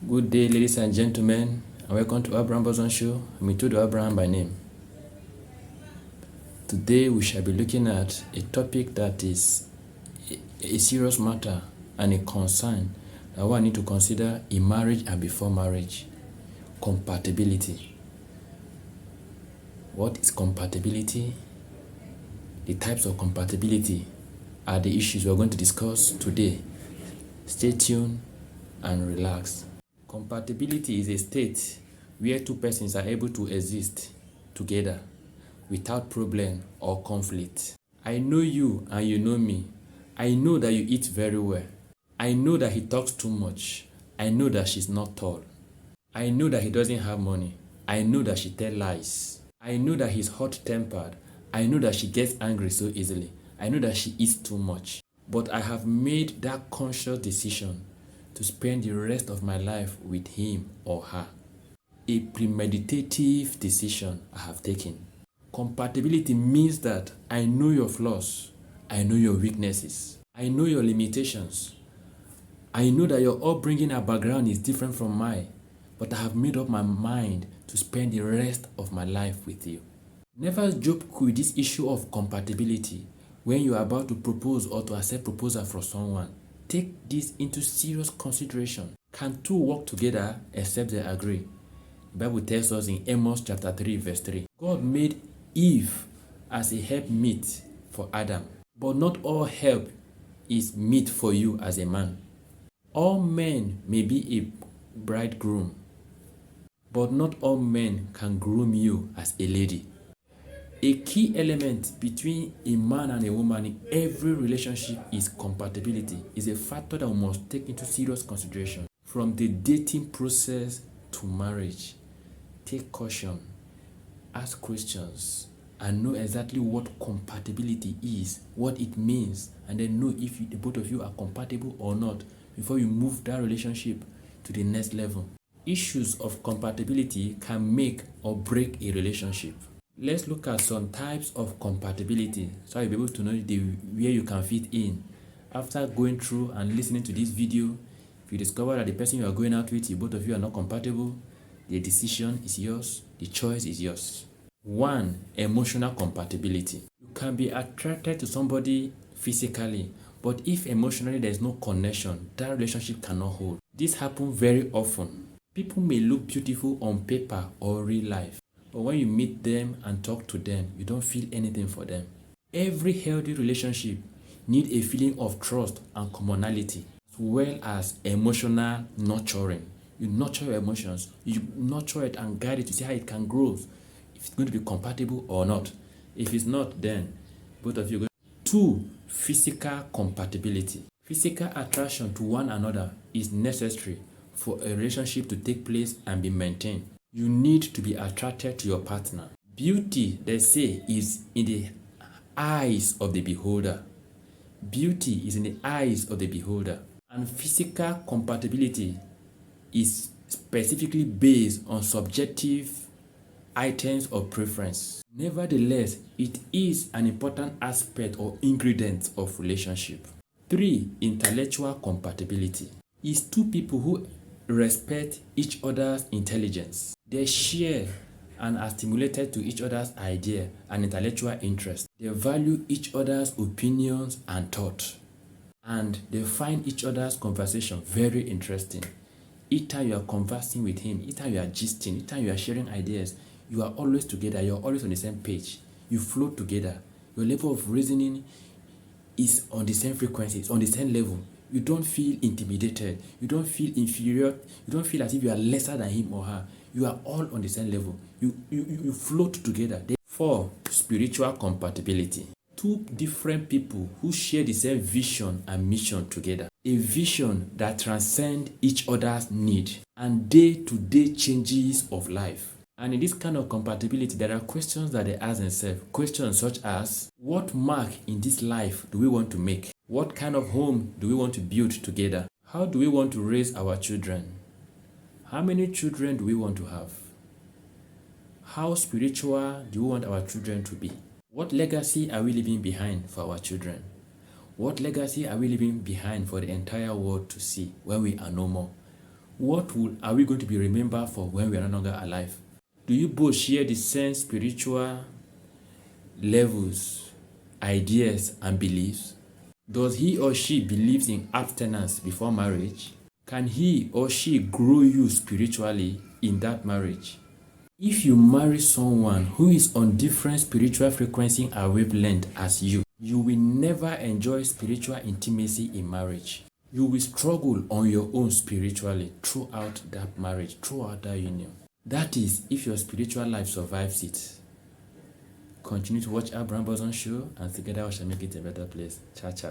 Good day, ladies and gentlemen, and welcome to Abraham Boson Show. I'm Itodo Abraham by name. Today we shall be looking at a topic that is a serious matter and a concern that one need to consider in marriage and before marriage. Compatibility. What is compatibility? The types of compatibility are the issues we're going to discuss today. Stay tuned and relax. Compatibility is a state where two persons are able to exist together without problem or conflict. I know you and you know me. I know that you eat very well. I know that he talks too much. I know that she's not tall. I know that he doesn't have money. I know that she tells lies. I know that he's hot-tempered. I know that she gets angry so easily. I know that she eats too much. But I have made that conscious decision to spend the rest of my life with him or her. A premeditative decision I have taken. Compatibility means that I know your flaws. I know your weaknesses. I know your limitations. I know that your upbringing and background is different from mine, but I have made up my mind to spend the rest of my life with you. Never joke with this issue of compatibility when you are about to propose or to accept proposal from someone. Take this into serious consideration. Can two work together except they agree? The Bible tells us in Amos chapter 3 verse 3. God made Eve as a helpmeet for Adam, but not all help is meet for you as a man. All men may be a bridegroom, but not all men can groom you as a lady. A key element between a man and a woman in every relationship is compatibility. It's a factor that we must take into serious consideration. From the dating process to marriage, take caution, ask questions, and know exactly what compatibility is, what it means, and then know if the both of you are compatible or not before you move that relationship to the next level. Issues of compatibility can make or break a relationship. Let's look at some types of compatibility so you'll be able to know where you can fit in. After going through and listening to this video, if you discover that the person you are going out with, both of you are not compatible, the decision is yours, the choice is yours. 1. Emotional compatibility. You can be attracted to somebody physically, but if emotionally there is no connection, that relationship cannot hold. This happens very often. People may look beautiful on paper or real life, but when you meet them and talk to them, you don't feel anything for them. Every healthy relationship needs a feeling of trust and commonality, as well as emotional nurturing. You nurture your emotions, you nurture it and guide it to see how it can grow, if it's going to be compatible or not. If it's not, then both of you go. 2. Physical compatibility. Physical attraction to one another is necessary for a relationship to take place and be maintained. You need to be attracted to your partner. Beauty, they say, is in the eyes of the beholder. Beauty is in the eyes of the beholder. And physical compatibility is specifically based on subjective items of preference. Nevertheless, it is an important aspect or ingredient of relationship. 3. Intellectual compatibility is two people who respect each other's intelligence. They share and are stimulated to each other's idea and intellectual interest. They value each other's opinions and thought. And they find each other's conversation very interesting. Each time you are conversing with him, each time you are gisting, each time you are sharing ideas, you are always together, you are always on the same page. You flow together. Your level of reasoning is on the same frequency, it's on the same level. You don't feel intimidated. You don't feel inferior. You don't feel as if you are lesser than him or her. You are all on the same level. You float together. 4. Spiritual compatibility. Two different people who share the same vision and mission together. A vision that transcends each other's need and day-to-day changes of life. And in this kind of compatibility, there are questions that they ask themselves. Questions such as, what mark in this life do we want to make? What kind of home do we want to build together? How do we want to raise our children? How many children do we want to have? How spiritual do we want our children to be? What legacy are we leaving behind for our children? What legacy are we leaving behind for the entire world to see when we are no more? are we going to be remembered for when we are no longer alive? Do you both share the same spiritual levels, ideas, and beliefs? Does he or she believes in abstinence before marriage? Can he or she grow you spiritually in that marriage? If you marry someone who is on different spiritual frequency and wavelength as you will never enjoy spiritual intimacy in marriage. You will struggle on your own spiritually throughout that marriage, throughout that union. That is, if your spiritual life survives it. Continue to watch our Brown Boson show, and together we shall make it a better place. Ciao, ciao.